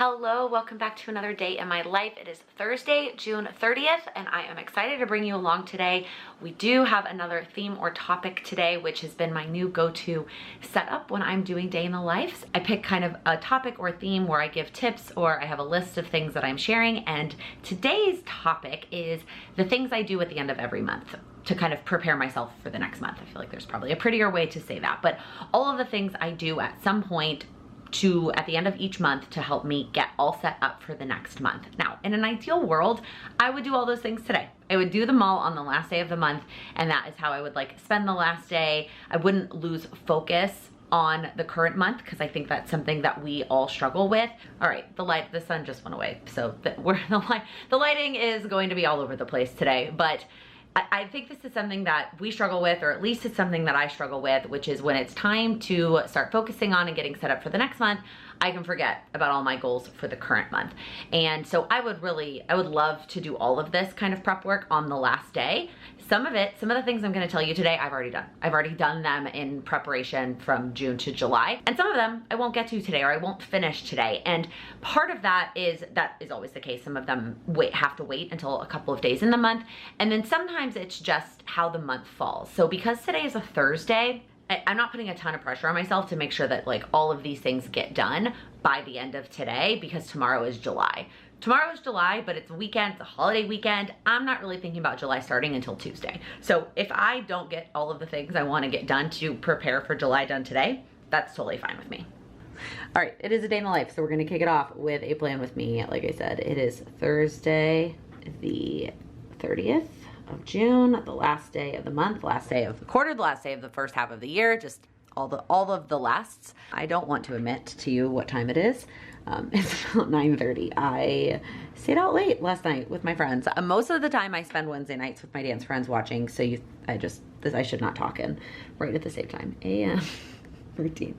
Hello, welcome back to another day in my life. It is Thursday, June 30th, and I am excited to bring you along today. We do have another theme or topic today, which has been my new go-to setup when I'm doing day in the life. I pick kind of a topic or theme where I give tips or I have a list of things that I'm sharing, and today's topic is the things I do at the end of every month to kind of prepare myself for the next month. I feel like there's probably a prettier way to say that, but all of the things I do at some point at the end of each month to help me get all set up for the next month. Now, in an ideal world, I would do all those things today. I would do them all on the last day of the month, and that is how I would like spend the last day. I wouldn't lose focus on the current month because I think that's something that we all struggle with. All right, the sun just went away, so the lighting is going to be all over the place today, but I think this is something that we struggle with, or at least it's something that I struggle with, which is when it's time to start focusing on and getting set up for the next month, I can forget about all my goals for the current month. And so I would love to do all of this kind of prep work on the last day. Some of the things I'm gonna tell you today, I've already done. I've already done them in preparation from June to July. And some of them I won't get to today, or I won't finish today. And part of that is always the case. Some of them have to wait until a couple of days in the month. And then sometimes it's just how the month falls. So because today is a Thursday, I'm not putting a ton of pressure on myself to make sure that like all of these things get done by the end of today, because tomorrow is July. Tomorrow is July, but it's a weekend, it's a holiday weekend. I'm not really thinking about July starting until Tuesday. So if I don't get all of the things I wanna get done to prepare for July done today, that's totally fine with me. All right, it is a day in the life, so we're gonna kick it off with a plan with me. Like I said, it is Thursday, the 30th of June, the last day of the month, last day of the quarter, the last day of the first half of the year, just all of the lasts. I don't want to admit to you what time it is. It's about 9:30. I stayed out late last night with my friends. Most of the time I spend Wednesday nights with my dance friends watching, so I should not talk in right at the same time. Routine.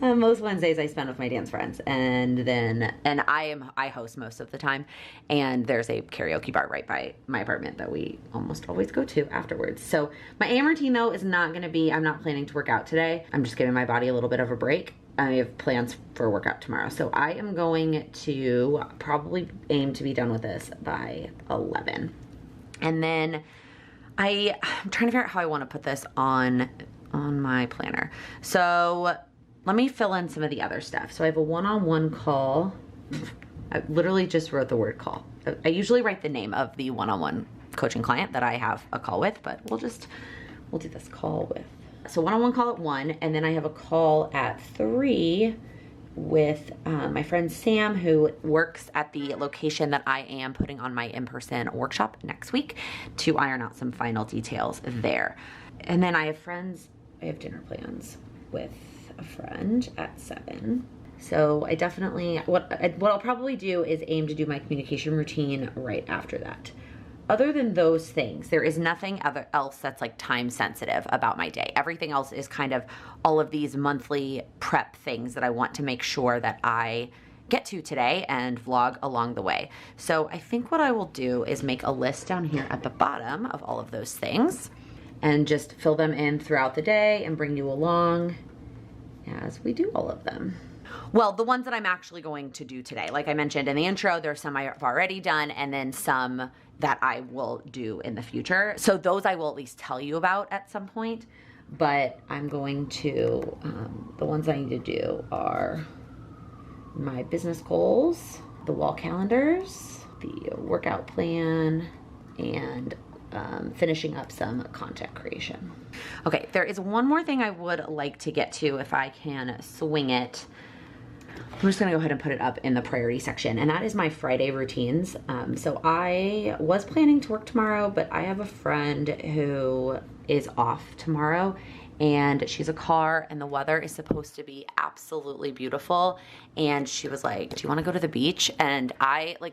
Most Wednesdays I spend with my dance friends, and I host most of the time, and there's a karaoke bar right by my apartment that we almost always go to afterwards. So my AM routine though is not gonna be, I'm not planning to work out today. I'm just giving my body a little bit of a break. I have plans for a workout tomorrow. So I am going to probably aim to be done with this by 11. And then I'm trying to figure out how I wanna put this on my planner. So let me fill in some of the other stuff. So I have a one-on-one call. I literally just wrote the word call. I usually write the name of the one-on-one coaching client that I have a call with, but we'll do this call with. So one-on-one call at 1, and then I have a call at 3 with my friend Sam, who works at the location that I am putting on my in-person workshop next week, to iron out some final details there. And then I have dinner plans with a friend at 7. So I definitely, what I'll probably do is aim to do my communication routine right after that. Other than those things, there is nothing else that's like time sensitive about my day. Everything else is kind of all of these monthly prep things that I want to make sure that I get to today and vlog along the way. So I think what I will do is make a list down here at the bottom of all of those things and just fill them in throughout the day and bring you along as we do all of them. Well, the ones that I'm actually going to do today, like I mentioned in the intro, there's some I've already done and then some that I will do in the future. So those I will at least tell you about at some point, but I'm going to, the ones I need to do are my business goals, the wall calendars, the workout plan, and finishing up some content creation. Okay, there is one more thing I would like to get to if I can swing it. I'm just gonna go ahead and put it up in the priority section, and that is my Friday routines. So I was planning to work tomorrow, but I have a friend who is off tomorrow, and she's a car, and the weather is supposed to be absolutely beautiful. And she was like, do you wanna go to the beach? And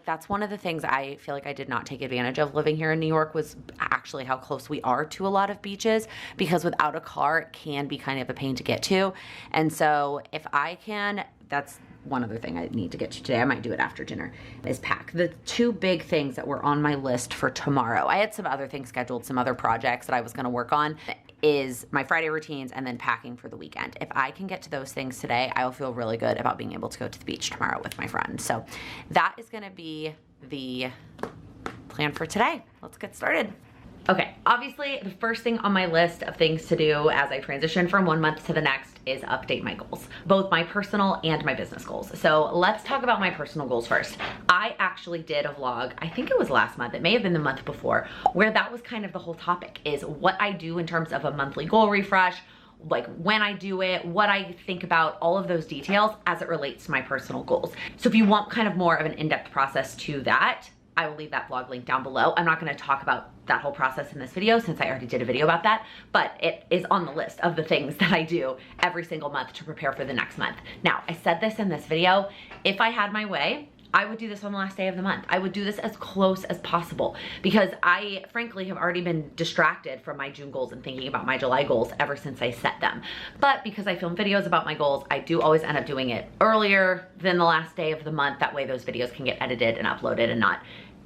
that's one of the things I feel like I did not take advantage of living here in New York, was actually how close we are to a lot of beaches, because without a car, it can be kind of a pain to get to. And so if I can, that's one other thing I need to get to today, I might do it after dinner, is pack. The two big things that were on my list for tomorrow, I had some other things scheduled, some other projects that I was gonna work on. is my Friday routines and then packing for the weekend. If I can get to those things today, I will feel really good about being able to go to the beach tomorrow with my friends. So that is gonna be the plan for today. Let's get started. Okay, obviously the first thing on my list of things to do as I transition from one month to the next is update my goals, both my personal and my business goals. So let's talk about my personal goals first. I actually did a vlog, I think it was last month, it may have been the month before, where that was kind of the whole topic, is what I do in terms of a monthly goal refresh, like when I do it, what I think about, all of those details as it relates to my personal goals. So if you want kind of more of an in-depth process to that, I will leave that vlog link down below. I'm not gonna talk about that whole process in this video since I already did a video about that, but it is on the list of the things that I do every single month to prepare for the next month. Now, I said this in this video, if I had my way, I would do this on the last day of the month. I would do this as close as possible because I frankly have already been distracted from my June goals and thinking about my July goals ever since I set them. But because I film videos about my goals, I do always end up doing it earlier than the last day of the month. That way those videos can get edited and uploaded and not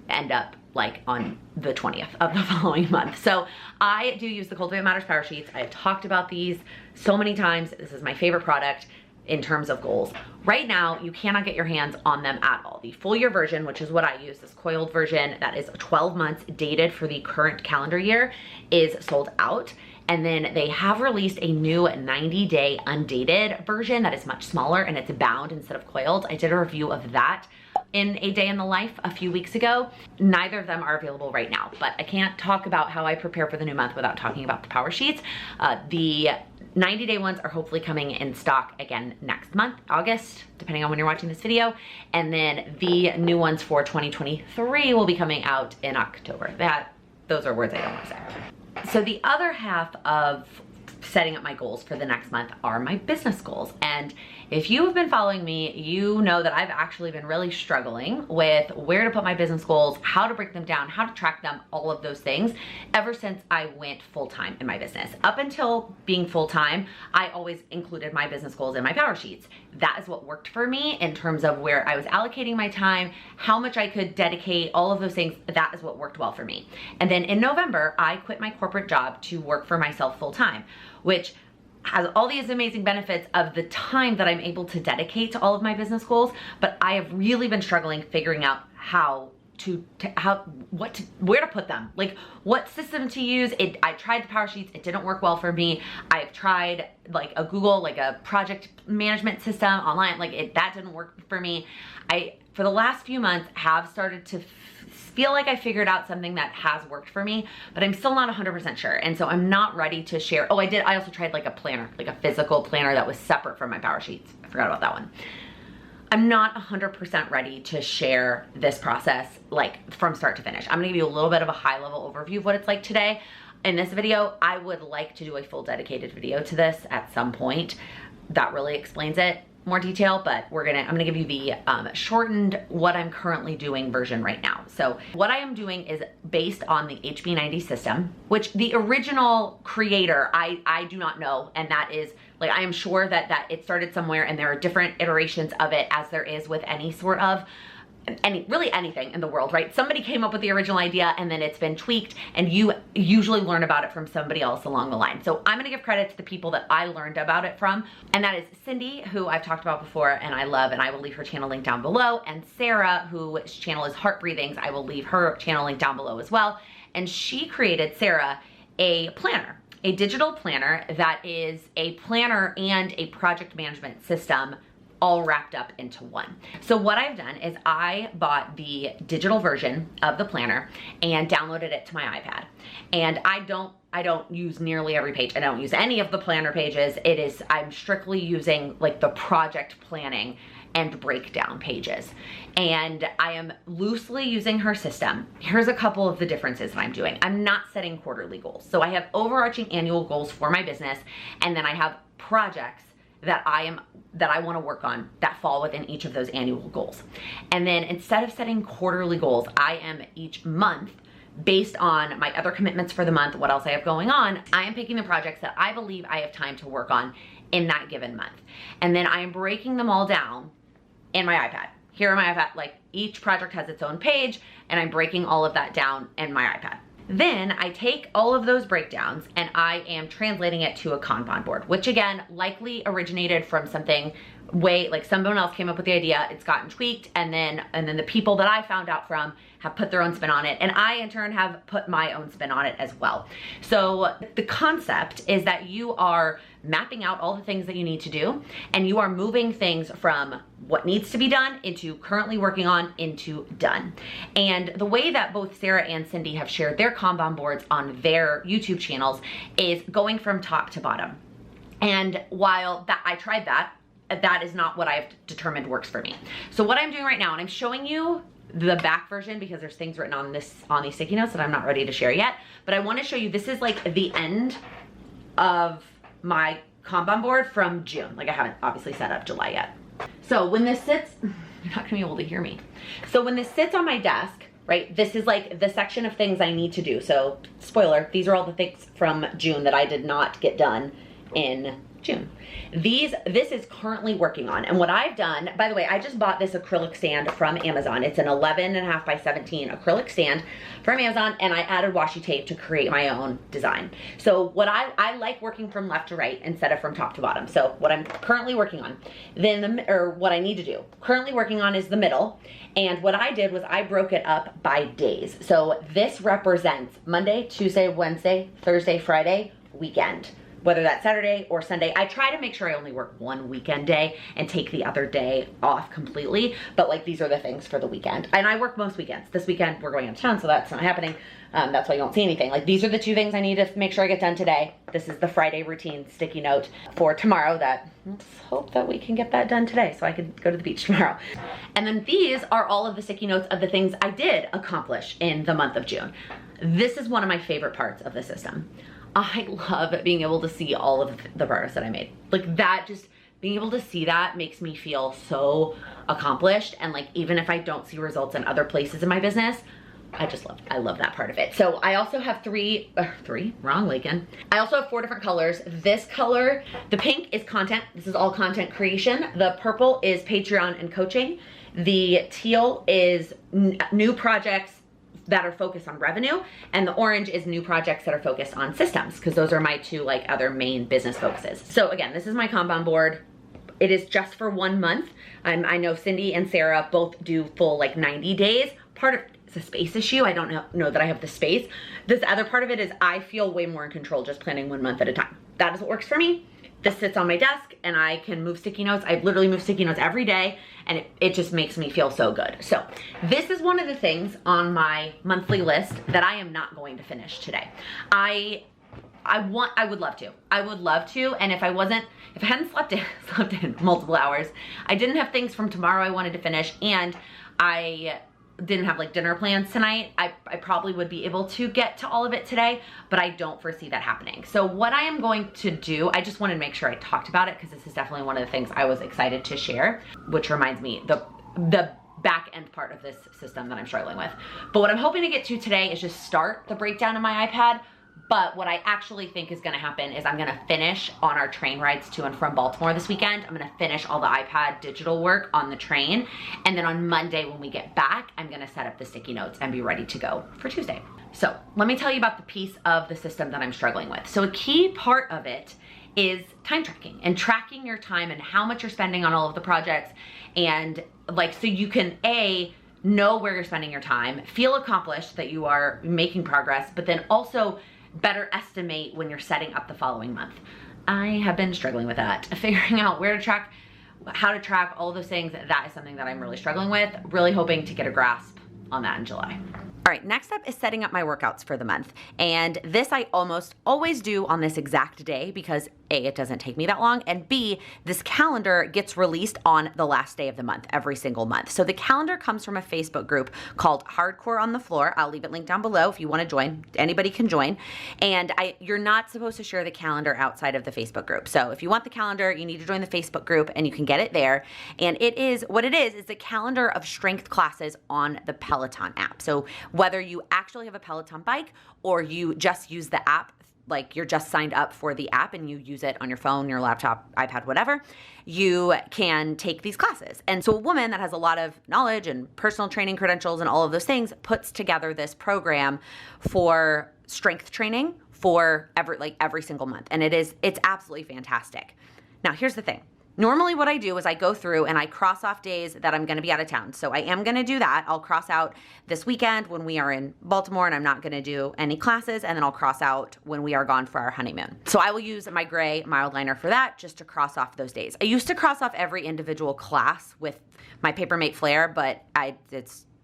end up like on the 20th of the following month. So I do use the Cultivate Matters Power Sheets. I've talked about these so many times. This is my favorite product in terms of goals. Right now, you cannot get your hands on them at all. The full year version, which is what I use, this coiled version that is 12 months dated for the current calendar year, is sold out. And then they have released a new 90-day undated version that is much smaller and it's bound instead of coiled. I did a review of that in a day in the life a few weeks ago. Neither of them are available right now, but I can't talk about how I prepare for the new month without talking about the power sheets. The 90-day ones are hopefully coming in stock again next month, August, depending on when you're watching this video. And then the new ones for 2023 will be coming out in October. Those are words I don't want to say. So the other half of setting up my goals for the next month are my business goals. And if you have been following me, you know that I've actually been really struggling with where to put my business goals, how to break them down, how to track them, all of those things, ever since I went full-time in my business. Up until being full-time, I always included my business goals in my power sheets. That is what worked for me in terms of where I was allocating my time, how much I could dedicate, all of those things. That is what worked well for me. And then in November, I quit my corporate job to work for myself full-time, which has all these amazing benefits of the time that I'm able to dedicate to all of my business goals, but I have really been struggling figuring out where to put them, like what system to use. I tried the power sheets, it didn't work well for me. I've tried like a Google, like a project management system online, that didn't work for me. For the last few months, have started to feel like I figured out something that has worked for me, but I'm still not 100% sure. And so I'm not ready to share. Oh, I also tried like a planner, like a physical planner that was separate from my power sheets. I forgot about that one. I'm not 100% ready to share this process like from start to finish. I'm gonna give you a little bit of a high level overview of what it's like today. In this video, I would like to do a full dedicated video to this at some point that really explains it more detail, but I'm gonna give you the shortened what I'm currently doing version right now. So what I am doing is based on the HB90 system, which the original creator, I do not know. And that is like, I am sure that it started somewhere and there are different iterations of it, as there is with any sort of really anything in the world, right? Somebody came up with the original idea and then it's been tweaked, and you usually learn about it from somebody else along the line. So I'm gonna give credit to the people that I learned about it from, and that is Cindy, who I've talked about before and I love, and I will leave her channel link down below, and Sarah, whose channel is Heart Breathings. I will leave her channel link down below as well. And she created, Sarah, a planner, a digital planner that is a planner and a project management system all wrapped up into one. So what I've done is I bought the digital version of the planner and downloaded it to my iPad. And I don't use nearly every page. I don't use any of the planner pages. I'm strictly using like the project planning and breakdown pages. And I am loosely using her system. Here's a couple of the differences that I'm doing. I'm not setting quarterly goals. So I have overarching annual goals for my business, and then I have projects that I want to work on that fall within each of those annual goals. And then instead of setting quarterly goals, I am each month, based on my other commitments for the month, what else I have going on, I am picking the projects that I believe I have time to work on in that given month. And then I am breaking them all down in my iPad. Here on my iPad, like each project has its own page, and I'm breaking all of that down in my iPad. Then I take all of those breakdowns and I am translating it to a Kanban board, which again, likely originated from something like someone else came up with the idea, it's gotten tweaked, and then the people that I found out from have put their own spin on it, and I in turn have put my own spin on it as well. So the concept is that you are mapping out all the things that you need to do, and you are moving things from what needs to be done into currently working on into done. And the way that both Sarah and Cindy have shared their Kanban boards on their YouTube channels is going from top to bottom. And while that I tried that is not what I've determined works for me. So what I'm doing right now, and I'm showing you the back version because there's things written on these sticky notes that I'm not ready to share yet, but I want to show you, this is like the end of my Kanban board from June. Like I haven't obviously set up July yet. So when this sits, you're not gonna be able to hear me. So when this sits on my desk, right, this is like the section of things I need to do. So spoiler, these are all the things from June that I did not get done in June. This is currently working on, and what I've done, by the way, I just bought this acrylic stand from Amazon. It's an 11.5 by 17 acrylic stand from Amazon, and I added washi tape to create my own design. So what I like working from left to right instead of from top to bottom. So what I'm currently working on, what I need to do, currently working on is the middle, and what I did was I broke it up by days. So this represents Monday, Tuesday, Wednesday, Thursday, Friday, weekend. Whether that's Saturday or Sunday. I try to make sure I only work one weekend day and take the other day off completely, but like these are the things for the weekend. And I work most weekends. This weekend we're going out of town, so that's not happening. That's why you don't see anything. Like these are the two things I need to make sure I get done today. This is the Friday routine sticky note for tomorrow that let's hope that we can get that done today so I can go to the beach tomorrow. And then these are all of the sticky notes of the things I did accomplish in the month of June. This is one of my favorite parts of the system. I love being able to see all of the progress that I made. Like that, just being able to see that makes me feel so accomplished. And like, even if I don't see results in other places in my business, I love that part of it. So I also have wrong Laken. I also have 4 different colors. This color, the pink is content. This is all content creation. The purple is Patreon and coaching. The teal is new projects that are focused on revenue, and the orange is new projects that are focused on systems, because those are my 2 like other main business focuses. So again, this is my Kanban board. It is just for 1 month. I know Cindy and Sarah both do full like 90 days. Part of it's a space issue. I don't know that I have the space. This other part of it is I feel way more in control just planning 1 month at a time. That is what works for me. This sits on my desk and I can move sticky notes. I literally move sticky notes every day, and it just makes me feel so good. So this is one of the things on my monthly list that I am not going to finish today. I would love to. I would love to, and if I hadn't slept in multiple hours, I didn't have things from tomorrow I wanted to finish, and I didn't have like dinner plans tonight, I probably would be able to get to all of it today, but I don't foresee that happening. So what I am going to do, I just wanted to make sure I talked about it because this is definitely one of the things I was excited to share, which reminds me, the back end part of this system that I'm struggling with. But what I'm hoping to get to today is just start the breakdown of my iPad. But what I actually think is gonna happen is I'm gonna finish on our train rides to and from Baltimore this weekend. I'm gonna finish all the iPad digital work on the train. And then on Monday when we get back, I'm gonna set up the sticky notes and be ready to go for Tuesday. So let me tell you about the piece of the system that I'm struggling with. So a key part of it is time tracking and tracking your time and how much you're spending on all of the projects. And like, so you can know where you're spending your time, feel accomplished that you are making progress, but then also better estimate when you're setting up the following month. I have been struggling with that. Figuring out where to track, how to track all those things, that is something that I'm really struggling with. Really hoping to get a grasp on that in July. All right, next up is setting up my workouts for the month. And this I almost always do on this exact day because A, it doesn't take me that long, and B, this calendar gets released on the last day of the month, every single month. So the calendar comes from a Facebook group called Hardcore on the Floor. I'll leave it linked down below if you want to join. Anybody can join. And you're not supposed to share the calendar outside of the Facebook group. So if you want the calendar, you need to join the Facebook group and you can get it there. And what it is the calendar of strength classes on the Peloton app. So whether you actually have a Peloton bike or you just use the app like you're just signed up for the app and you use it on your phone, your laptop, iPad, whatever, you can take these classes. And so a woman that has a lot of knowledge and personal training credentials and all of those things puts together this program for strength training for every single month. And it's absolutely fantastic. Now, here's the thing. Normally what I do is I go through and I cross off days that I'm going to be out of town. So I am going to do that. I'll cross out this weekend when we are in Baltimore and I'm not going to do any classes. And then I'll cross out when we are gone for our honeymoon. So I will use my gray mild liner for that, just to cross off those days. I used to cross off every individual class with my Papermate Flare, but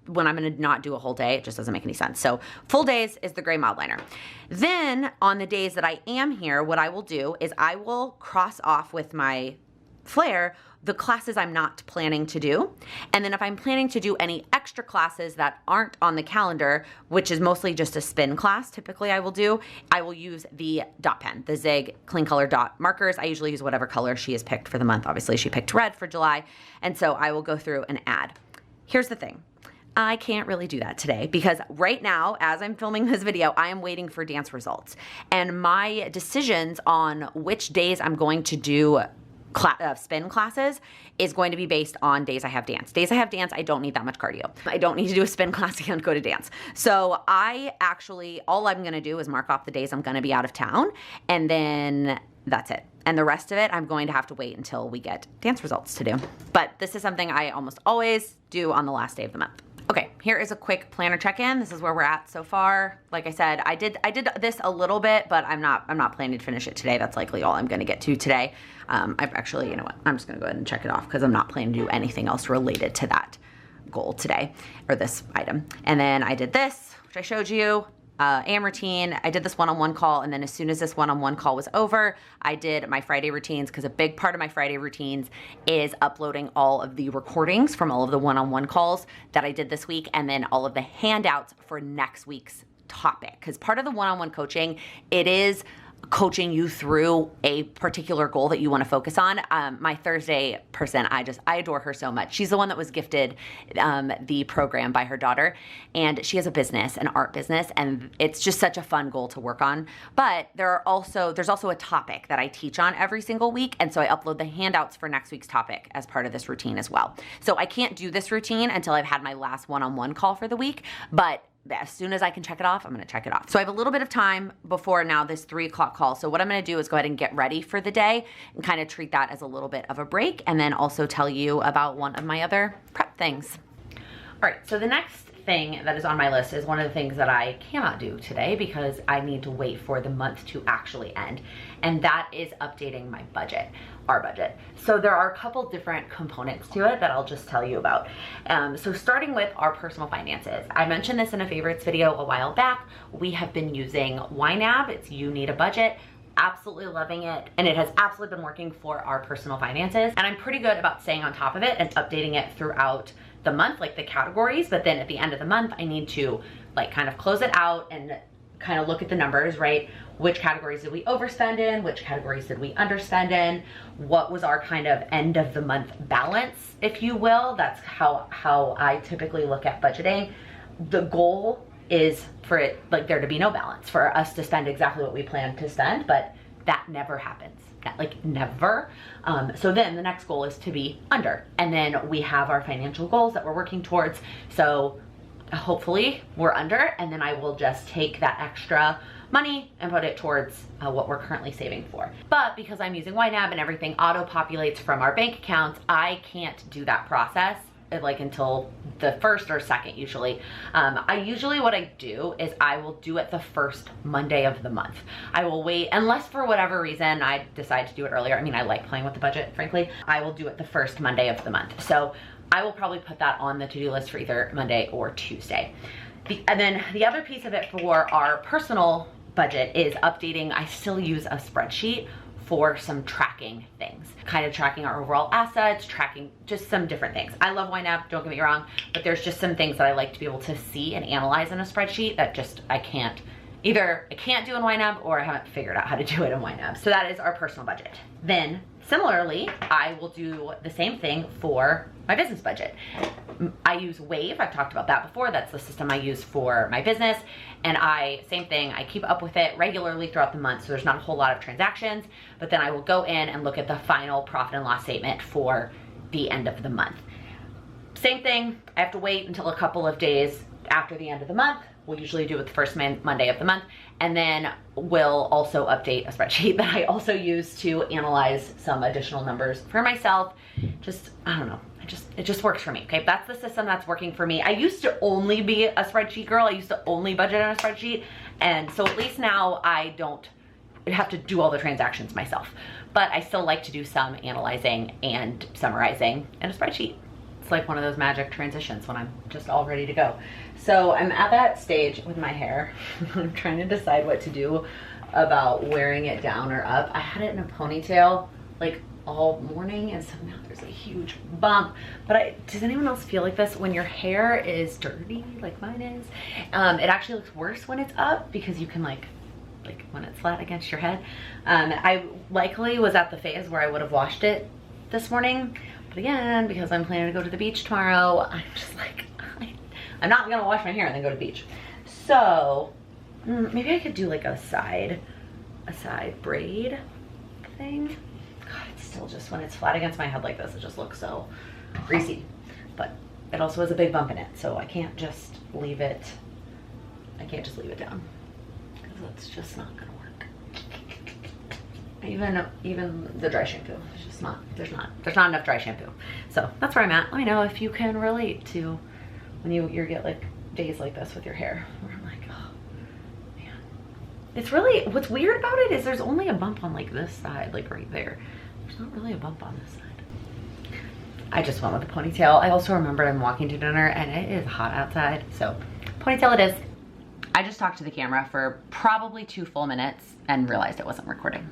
when I'm going to not do a whole day, it just doesn't make any sense. So full days is the gray mild liner. Then on the days that I am here, what I will do is I will cross off with my Flare the classes I'm not planning to do. And then if I'm planning to do any extra classes that aren't on the calendar, which is mostly just a spin class, typically I will use the dot pen, the Zig clean color dot markers. I usually use whatever color she has picked for the month. Obviously she picked red for July. And so I will go through and add. Here's the thing. I can't really do that today because right now, as I'm filming this video, I am waiting for dance results. And my decisions on which days I'm going to do spin classes is going to be based on days I have dance. Days I have dance, I don't need that much cardio. I don't need to do a spin class and go to dance. So all I'm gonna do is mark off the days I'm gonna be out of town, and then that's it. And the rest of it, I'm going to have to wait until we get dance results to do. But this is something I almost always do on the last day of the month. Okay, here is a quick planner check-in. This is where we're at so far. Like I said, I did this a little bit, but I'm not planning to finish it today. That's likely all I'm gonna get to today. I've actually, you know what, I'm just gonna go ahead and check it off because I'm not planning to do anything else related to that goal today, or this item. And then I did this, which I showed you. AM routine. I did this one-on-one call, and then as soon as this one-on-one call was over, I did my Friday routines, because a big part of my Friday routines is uploading all of the recordings from all of the one-on-one calls that I did this week, and then all of the handouts for next week's topic. Because part of the one-on-one coaching, it is coaching you through a particular goal that you want to focus on. My Thursday person, I adore her so much. She's the one that was gifted the program by her daughter, and she has a business, an art business, and it's just such a fun goal to work on. But there's also a topic that I teach on every single week, and so I upload the handouts for next week's topic as part of this routine as well. So I can't do this routine until I've had my last one-on-one call for the week, but as soon as I can check it off, I'm gonna check it off. So I have a little bit of time before now this 3 o'clock call. So what I'm gonna do is go ahead and get ready for the day and kind of treat that as a little bit of a break, and then also tell you about one of my other prep things. All right, so the next thing that is on my list is one of the things that I cannot do today because I need to wait for the month to actually end, and that is updating my budget, our budget. So there are a couple different components to it that I'll just tell you about. So starting with our personal finances. I mentioned this in a favorites video a while back. We have been using YNAB, it's You Need a Budget. Absolutely loving it, and it has absolutely been working for our personal finances, and I'm pretty good about staying on top of it and updating it throughout the month, like the categories, but then at the end of the month I need to like kind of close it out and kind of look at the numbers, right? Which categories did we overspend in? Which categories did we underspend in? What was our kind of end of the month balance, if you will? That's how I typically look at budgeting. The goal is for it, like, there to be no balance, for us to spend exactly what we plan to spend, but that never happens. That, like, never. So then the next goal is to be under, and then we have our financial goals that we're working towards. So hopefully we're under, and then I will just take that extra money and put it towards what we're currently saving for. But because I'm using YNAB and everything auto-populates from our bank accounts, I can't do that process like until the 1st or 2nd usually. What I do is I will do it the first Monday of the month. I will wait, unless for whatever reason I decide to do it earlier. I mean, I like playing with the budget, frankly. I will do it the first Monday of the month. So I will probably put that on the to-do list for either Monday or Tuesday. And then the other piece of it for our personal budget is updating. I still use a spreadsheet for some tracking things, kind of tracking our overall assets, tracking just some different things. I love YNAB, don't get me wrong, but there's just some things that I like to be able to see and analyze in a spreadsheet that just I can't do in YNAB, or I haven't figured out how to do it in YNAB. So that is our personal budget. Then Similarly, I will do the same thing for my business budget. I use Wave. I've talked about that before. That's the system I use for my business. And same thing, I keep up with it regularly throughout the month, so there's not a whole lot of transactions, but then I will go in and look at the final profit and loss statement for the end of the month. Same thing, I have to wait until a couple of days after the end of the month. We'll usually do it the first Monday of the month, and then we'll also update a spreadsheet that I also use to analyze some additional numbers for myself. Just, I don't know, it just works for me, okay? That's the system that's working for me. I used to only be a spreadsheet girl. I used to only budget on a spreadsheet, and so at least now I don't have to do all the transactions myself, but I still like to do some analyzing and summarizing in a spreadsheet. It's like one of those magic transitions when I'm just all ready to go. So I'm at that stage with my hair. I'm trying to decide what to do about wearing it down or up. I had it in a ponytail like all morning, and so now there's a huge bump. But does anyone else feel like this? When your hair is dirty, like mine is, it actually looks worse when it's up because you can like when it's flat against your head. I likely was at the phase where I would have washed it this morning. But again, because I'm planning to go to the beach tomorrow, I'm just like, I'm not gonna wash my hair and then go to the beach. So maybe I could do like a side braid thing. God, it's still just, when it's flat against my head like this, it just looks so greasy. But it also has a big bump in it, so I can't just leave it down, because it's just not gonna work. Even the dry shampoo, it's just not, there's not enough dry shampoo. So that's where I'm at. Let me know if you can relate to when you get like days like this with your hair, where I'm like, oh man. It's really, what's weird about it is there's only a bump on like this side, like right there. There's not really a bump on this side. I just went with the ponytail. I also remembered I'm walking to dinner and it is hot outside, so ponytail it is. I just talked to the camera for probably 2 full minutes and realized it wasn't recording.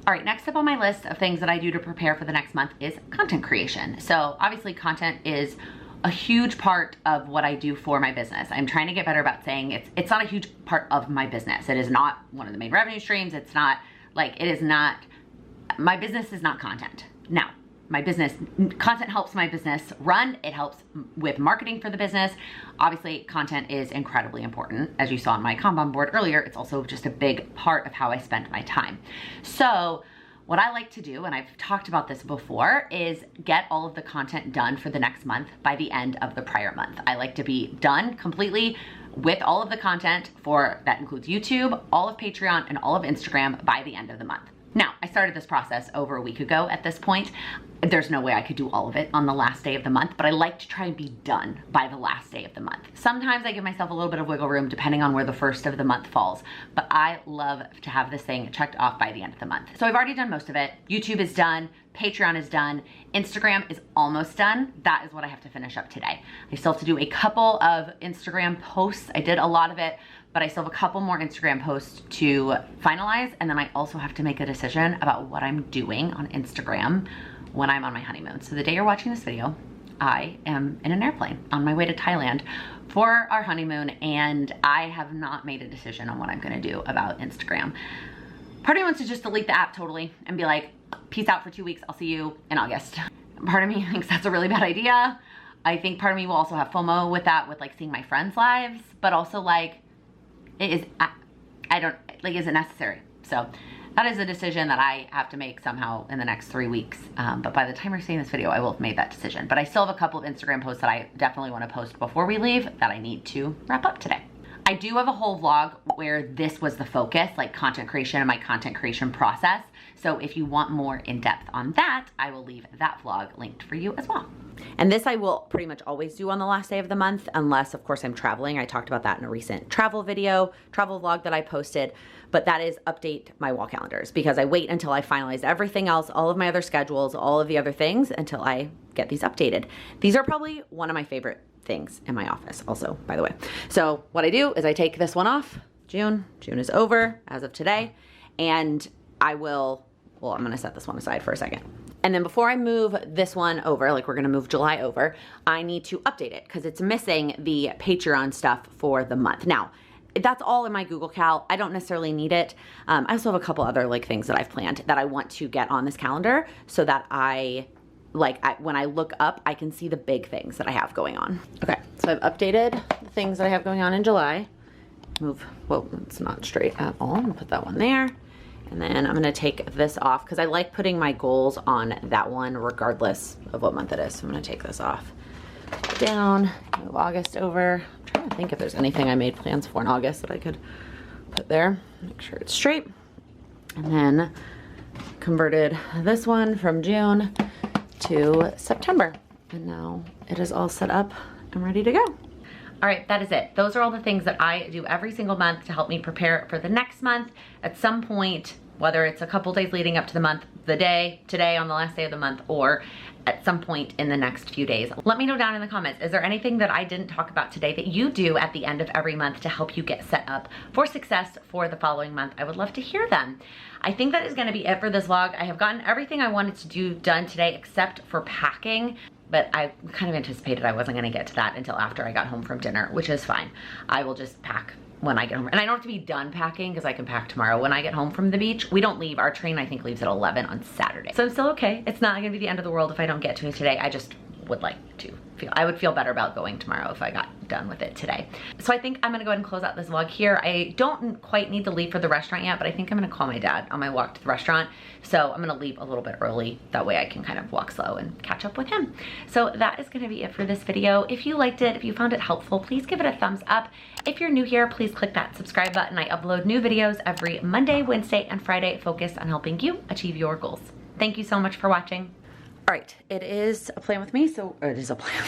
All right, next up on my list of things that I do to prepare for the next month is content creation. So obviously content is a huge part of what I do for my business. I'm trying to get better about saying it's not a huge part of my business. It is not one of the main revenue streams. It's not like, it is not, my business is not content. Now, my business, content helps my business run. It helps with marketing for the business. Obviously, content is incredibly important. As you saw on my Kanban board earlier, it's also just a big part of how I spend my time. So what I like to do, and I've talked about this before, is get all of the content done for the next month by the end of the prior month. I like to be done completely with all of the content that includes YouTube, all of Patreon, and all of Instagram by the end of the month. Now, I started this process over a week ago at this point. There's no way I could do all of it on the last day of the month, but I like to try and be done by the last day of the month. Sometimes I give myself a little bit of wiggle room depending on where the first of the month falls, but I love to have this thing checked off by the end of the month. So I've already done most of it. YouTube is done, Patreon is done, Instagram is almost done. That is what I have to finish up today. I still have to do a couple of Instagram posts. I did a lot of it, but I still have a couple more Instagram posts to finalize, and then I also have to make a decision about what I'm doing on Instagram when I'm on my honeymoon. So the day you're watching this video, I am in an airplane on my way to Thailand for our honeymoon, and I have not made a decision on what I'm gonna do about Instagram. Part of me wants to just delete the app totally and be like, peace out for 2 weeks, I'll see you in August. Part of me thinks that's a really bad idea. I think part of me will also have FOMO with that, with like seeing my friends' lives, but also like, is it necessary? So that is a decision that I have to make somehow in the next 3 weeks. But by the time you're seeing this video, I will have made that decision. But I still have a couple of Instagram posts that I definitely want to post before we leave that I need to wrap up today. I do have a whole vlog where this was the focus, like content creation and my content creation process. So if you want more in depth on that, I will leave that vlog linked for you as well. And this I will pretty much always do on the last day of the month, unless of course I'm traveling. I talked about that in a recent travel vlog that I posted, but that is update my wall calendars, because I wait until I finalize everything else, all of my other schedules, all of the other things, until I get these updated. These are probably one of my favorite things in my office also, by the way. So what I do is I take this one off. June is over as of today, and I'm gonna set this one aside for a second. And then before I move this one over, like we're gonna move July over, I need to update it because it's missing the Patreon stuff for the month. Now, that's all in my Google Cal. I don't necessarily need it. I also have a couple other like things that I've planned that I want to get on this calendar so that when I look up, I can see the big things that I have going on. Okay, so I've updated the things that I have going on in July. Well, it's not straight at all. I'm gonna put that one there. And then I'm gonna take this off because I like putting my goals on that one regardless of what month it is. So I'm gonna take this off. Down, move August over. I'm trying to think if there's anything I made plans for in August that I could put there. Make sure it's straight. And then converted this one from June to September. And now it is all set up and ready to go. All right, that is it. Those are all the things that I do every single month to help me prepare for the next month. At some point, whether it's a couple days leading up to the month, today on the last day of the month, or at some point in the next few days. Let me know down in the comments, is there anything that I didn't talk about today that you do at the end of every month to help you get set up for success for the following month? I would love to hear them. I think that is gonna be it for this vlog. I have gotten everything I wanted to do done today except for packing, but I kind of anticipated I wasn't gonna get to that until after I got home from dinner, which is fine. I will just pack when I get home. And I don't have to be done packing because I can pack tomorrow when I get home from the beach. We don't leave, our train I think leaves at 11 on Saturday. So I'm still okay. It's not gonna be the end of the world if I don't get to it today. I just would like to I would feel better about going tomorrow if I got done with it today. So I think I'm gonna go ahead and close out this vlog here. I don't quite need to leave for the restaurant yet, but I think I'm gonna call my dad on my walk to the restaurant. So I'm gonna leave a little bit early. That way I can kind of walk slow and catch up with him. So that is gonna be it for this video. If you liked it, if you found it helpful, please give it a thumbs up. If you're new here, please click that subscribe button. I upload new videos every Monday, Wednesday, and Friday focused on helping you achieve your goals. Thank you so much for watching. All right, it is a plan with me, so it is a plan.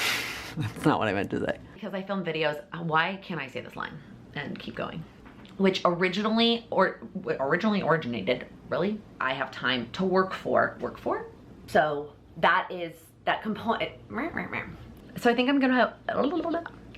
That's not what I meant to say. Because I film videos, why can't I say this line and keep going? Which originally originated, really? I have time to work for. So that is that component. So I think I'm gonna have